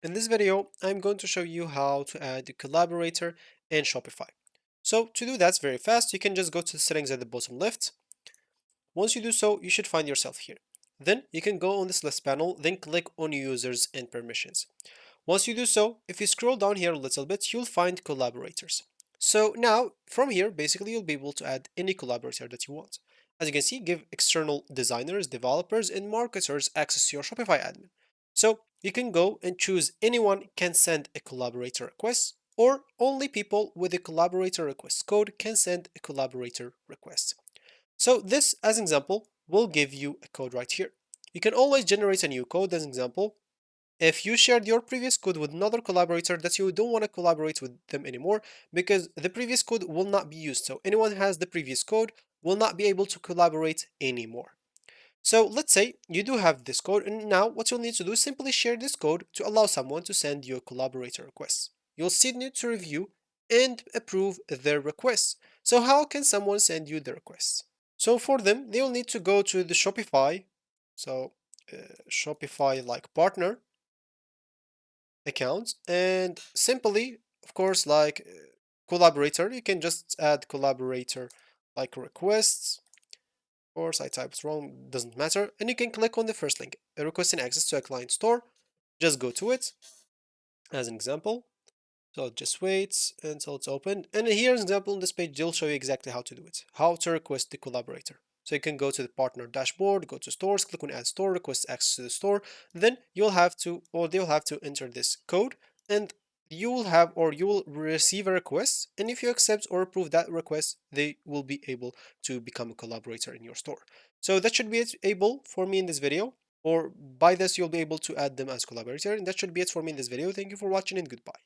In this video, I'm going to show you how to add a collaborator in Shopify. So to do that very fast, you can just go to the settings at the bottom left. Once you do so, you should find yourself here. Then you can go on this list panel, then click on users and permissions. Once you do so, if you scroll down here a little bit, you'll find collaborators. So now from here, basically you'll be able to add any collaborator that you want. As you can see, give external designers, developers, and marketers access to your Shopify admin. So you can go and choose anyone can send a collaborator request, or only people with a collaborator request code can send a collaborator request. So this, as an example, will give you a code right here. You can always generate a new code as an example. If you shared your previous code with another collaborator that you don't want to collaborate with them anymore because the previous code will not be used. So anyone who has the previous code will not be able to collaborate anymore. So let's say you do have this code, and now what you'll need to do is simply share this code to allow someone to send you a collaborator request. You'll still need to review and approve their requests. So how can someone send you the request? So for them, they will need to go to the Shopify, so Shopify like partner account, and simply, of course, like collaborator, you can just add collaborator like requests. Of course, I typed wrong, doesn't matter. And you can click on the first link, requesting access to a client store. Just go to it as an example. So just wait until it's open. And here's an example on this page, they'll show you exactly how to do it, how to request the collaborator. So you can go to the partner dashboard, go to stores, click on add store, request access to the store. Then you'll have to, or they'll have to enter this code, and you will have, or you will receive a request. And if you accept or approve that request, they will be able to become a collaborator in your store. So that should be it able for me in this video, or by this, you'll be able to add them as collaborator. And that should be it for me in this video. Thank you for watching and goodbye.